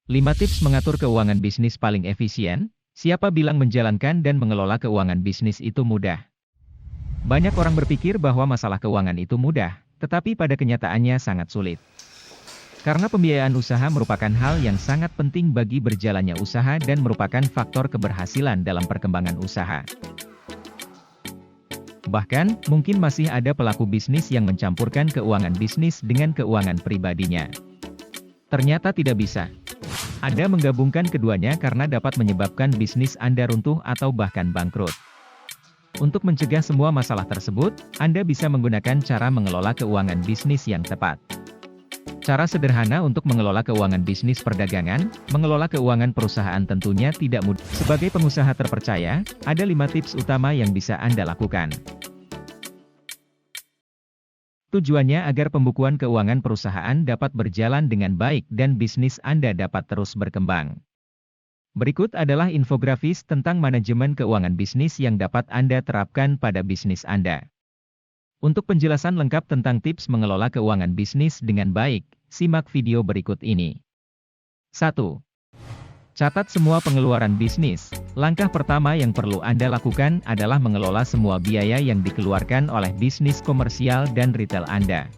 5 tips mengatur keuangan bisnis paling efisien. Siapa bilang menjalankan dan mengelola keuangan bisnis itu mudah? Banyak orang berpikir bahwa masalah keuangan itu mudah, tetapi pada kenyataannya sangat sulit. Karena pembiayaan usaha merupakan hal yang sangat penting bagi berjalannya usaha dan merupakan faktor keberhasilan dalam perkembangan usaha. Bahkan, mungkin masih ada pelaku bisnis yang mencampurkan keuangan bisnis dengan keuangan pribadinya. Ternyata tidak bisa. Anda menggabungkan keduanya karena dapat menyebabkan bisnis Anda runtuh atau bahkan bangkrut. Untuk mencegah semua masalah tersebut, Anda bisa menggunakan cara mengelola keuangan bisnis yang tepat. Cara sederhana untuk mengelola keuangan bisnis perdagangan, mengelola keuangan perusahaan tentunya tidak mudah. Sebagai pengusaha terpercaya, ada 5 tips utama yang bisa Anda lakukan. Tujuannya agar pembukuan keuangan perusahaan dapat berjalan dengan baik dan bisnis Anda dapat terus berkembang. Berikut adalah infografis tentang manajemen keuangan bisnis yang dapat Anda terapkan pada bisnis Anda. Untuk penjelasan lengkap tentang tips mengelola keuangan bisnis dengan baik, simak video berikut ini. 1. Catat semua pengeluaran bisnis. Langkah pertama yang perlu Anda lakukan adalah mengelola semua biaya yang dikeluarkan oleh bisnis komersial dan retail Anda.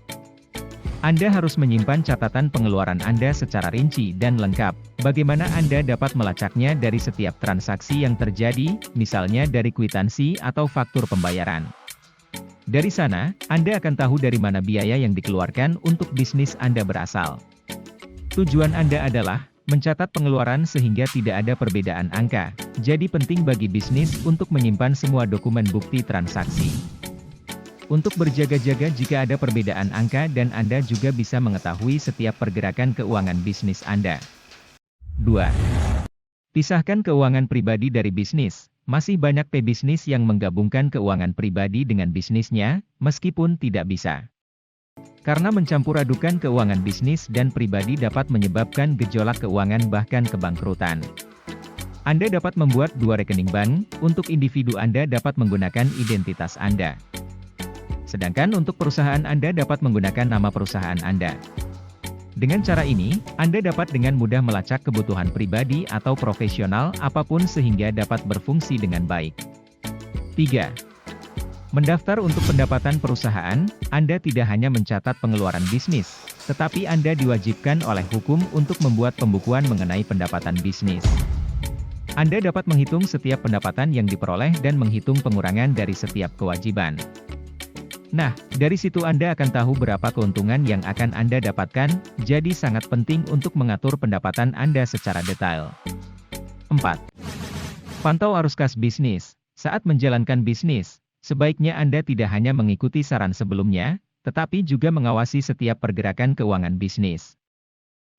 Anda harus menyimpan catatan pengeluaran Anda secara rinci dan lengkap. Bagaimana Anda dapat melacaknya dari setiap transaksi yang terjadi, misalnya dari kwitansi atau faktur pembayaran. Dari sana, Anda akan tahu dari mana biaya yang dikeluarkan untuk bisnis Anda berasal. Tujuan Anda adalah mencatat pengeluaran sehingga tidak ada perbedaan angka. Jadi penting bagi bisnis untuk menyimpan semua dokumen bukti transaksi. Untuk berjaga-jaga jika ada perbedaan angka dan Anda juga bisa mengetahui setiap pergerakan keuangan bisnis Anda. 2. Pisahkan keuangan pribadi dari bisnis. Masih banyak pebisnis yang menggabungkan keuangan pribadi dengan bisnisnya, meskipun tidak bisa. Karena mencampur-adukan keuangan bisnis dan pribadi dapat menyebabkan gejolak keuangan bahkan kebangkrutan. Anda dapat membuat 2 rekening bank, untuk individu Anda dapat menggunakan identitas Anda. Sedangkan untuk perusahaan Anda dapat menggunakan nama perusahaan Anda. Dengan cara ini, Anda dapat dengan mudah melacak kebutuhan pribadi atau profesional apapun sehingga dapat berfungsi dengan baik. 3. Mendaftar untuk pendapatan perusahaan. Anda tidak hanya mencatat pengeluaran bisnis, tetapi Anda diwajibkan oleh hukum untuk membuat pembukuan mengenai pendapatan bisnis. Anda dapat menghitung setiap pendapatan yang diperoleh dan menghitung pengurangan dari setiap kewajiban. Nah, dari situ Anda akan tahu berapa keuntungan yang akan Anda dapatkan, jadi sangat penting untuk mengatur pendapatan Anda secara detail. 4. Pantau arus kas bisnis. Saat menjalankan bisnis, sebaiknya Anda tidak hanya mengikuti saran sebelumnya, tetapi juga mengawasi setiap pergerakan keuangan bisnis.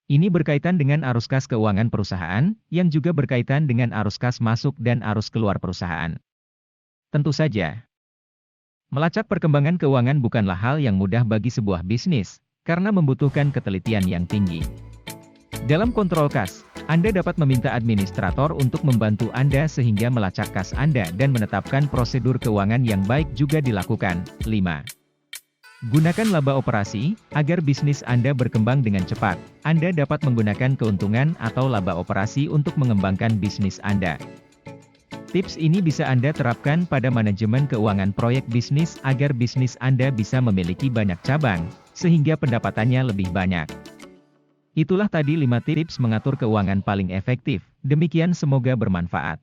Ini berkaitan dengan arus kas keuangan perusahaan, yang juga berkaitan dengan arus kas masuk dan arus keluar perusahaan. Tentu saja, melacak perkembangan keuangan bukanlah hal yang mudah bagi sebuah bisnis, karena membutuhkan ketelitian yang tinggi. Dalam kontrol kas, Anda dapat meminta administrator untuk membantu Anda sehingga melacak kas Anda dan menetapkan prosedur keuangan yang baik juga dilakukan. 5. Gunakan laba operasi, agar bisnis Anda berkembang dengan cepat. Anda dapat menggunakan keuntungan atau laba operasi untuk mengembangkan bisnis Anda. Tips ini bisa Anda terapkan pada manajemen keuangan proyek bisnis agar bisnis Anda bisa memiliki banyak cabang, sehingga pendapatannya lebih banyak. Itulah tadi 5 tips mengatur keuangan paling efektif. Demikian semoga bermanfaat.